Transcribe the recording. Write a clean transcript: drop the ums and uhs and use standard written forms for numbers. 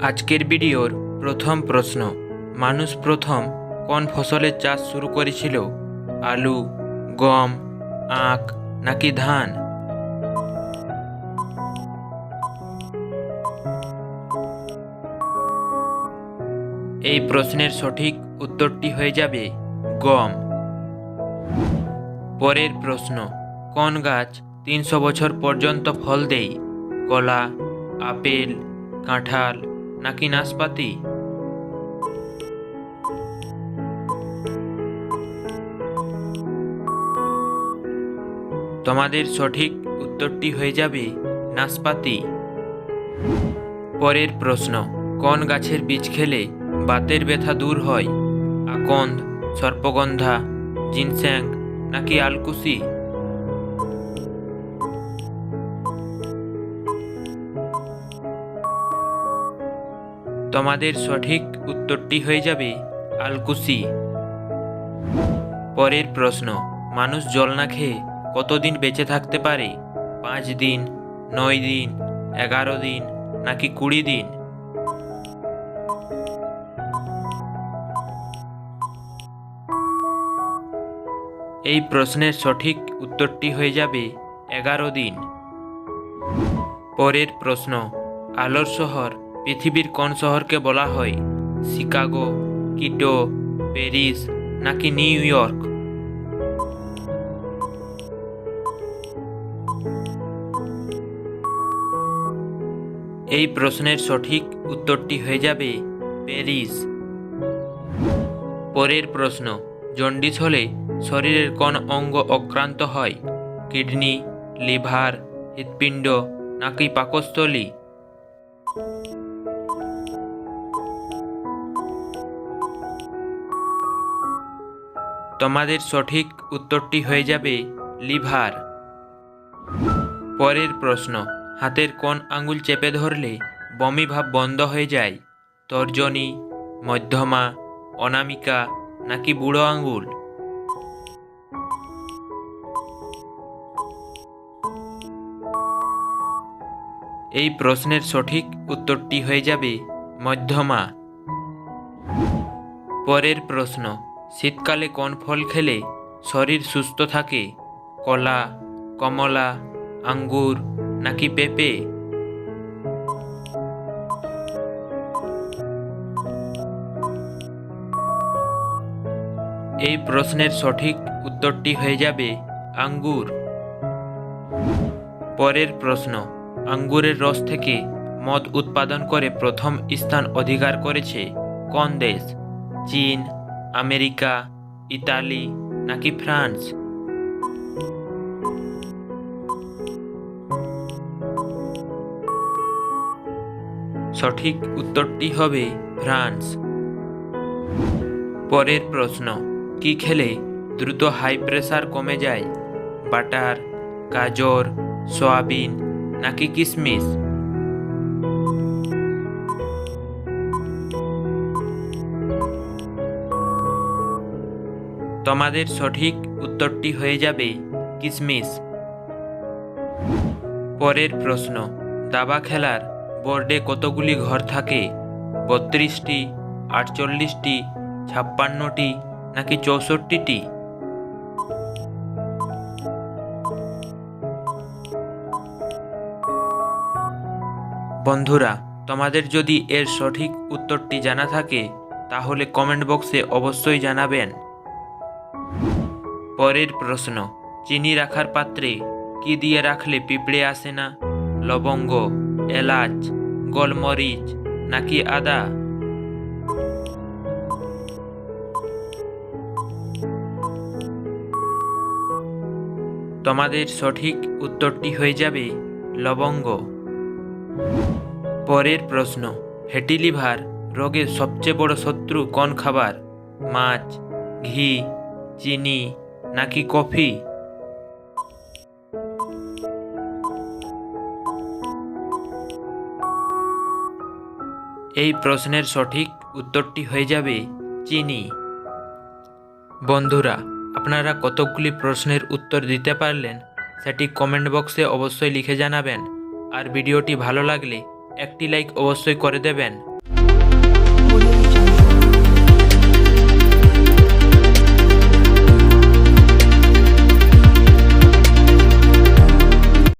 আজকের ভিডিওর প্রথম প্রশ্ন, মানুষ প্রথম কোন ফসলের চাষ শুরু করেছিল? আলু, গম, আখ নাকি ধান? এই প্রশ্নের সঠিক উত্তরটি হয়ে যাবে গম। পরের প্রশ্ন, কোন গাছ 300 বছর পর্যন্ত ফল দেয়? কলা, আপেল, কাঁঠাল নাকি নাশপাতি? তোমাদের সঠিক উত্তরটি হয়ে যাবে নাশপাতি। পরের প্রশ্ন, কোন গাছের বীজ খেলে বাতের ব্যথা দূর হয়? আকন্দ, সর্পগন্ধা, জিনস্যাং নাকি আলকুসি? তোমাদের সঠিক উত্তরটি হয়ে যাবে আলকুসি। পরের প্রশ্ন, মানুষ জল না খেয়ে কতদিন বেঁচে থাকতে পারে? 5 দিন, 9 দিন, 11 দিন নাকি 20 দিন? এই প্রশ্নের সঠিক উত্তরটি হয়ে যাবে 11 দিন। পরের প্রশ্ন, আলোর শহর পৃথিবীর কোন শহরকে বলা হয়? শিকাগো, কিটো, প্যারিস নাকি নিউ ইয়র্ক? এই প্রশ্নের সঠিক উত্তরটি হয়ে যাবে প্যারিস। পরের প্রশ্ন, জন্ডিস হলে শরীরের কোন অঙ্গ আক্রান্ত হয়? কিডনি, লিভার, হৃৎপিণ্ড নাকি পাকস্থলী? তোমাদের সঠিক উত্তরটি হয়ে যাবে লিভার। পরের প্রশ্ন, হাতের কোন আঙ্গুল চেপে ধরলে বমি ভাব বন্ধ হয়ে যায়? তর্জনী, মধ্যমা, অনামিকা নাকি বুড়ো আঙ্গুল? এই প্রশ্নের সঠিক উত্তরটি হয়ে যাবে মধ্যমা। পরের প্রশ্ন, শীতকালে কোন ফল খেলে শরীর সুস্থ থাকে? কলা, কমলা, আঙ্গুর নাকি পেঁপে? এই প্রশ্নের সঠিক উত্তরটি হয়ে যাবে আঙ্গুর। পরের প্রশ্ন, আঙ্গুরের রস থেকে মদ উৎপাদন করে প্রথম স্থান অধিকার করেছে কোন দেশ? চীন, আমেরিকা, ইতালি নাকি ফ্রান্স? সঠিক উত্তরটি হবে ফ্রান্স। পরের প্রশ্ন, কি খেলে দ্রুত হাই প্রেসার কমে যায়? বাটার, গাজর, সয়াবিন নাকি কিশমিশ? তোমাদের সঠিক উত্তরটি হয়ে যাবে কিশমিশ। পরের প্রশ্ন, দাবা খেলার বোর্ডে কতগুলি ঘর থাকে? 32টি, 48টি, 56টি নাকি 64টি? বন্ধুরা, তোমাদের যদি এর সঠিক উত্তরটি জানা থাকে তাহলে কমেন্ট বক্সে অবশ্যই জানাবেন। পরের প্রশ্ন, চিনি রাখার পাত্রে কি দিয়ে রাখলে পিঁপড়ে আসে না? লবঙ্গ, এলাচ, গোলমরিচ নাকি আদা? তোমাদের সঠিক উত্তরটি হয়ে যাবে লবঙ্গ। পরের প্রশ্ন, ফ্যাটি লিভার রোগের সবচেয়ে বড় শত্রু কোন খাবার? মাছ, ঘি, চিনি নাকি কফি? এই প্রশ্নের সঠিক উত্তরটি হয়ে যাবে চিনি। বন্ধুরা, আপনারা কতকগুলি প্রশ্নের উত্তর দিতে পারলেন সেটি কমেন্ট বক্সে অবশ্যই লিখে জানাবেন। আর ভিডিওটি ভালো লাগলে একটি লাইক অবশ্যই করে দেবেন।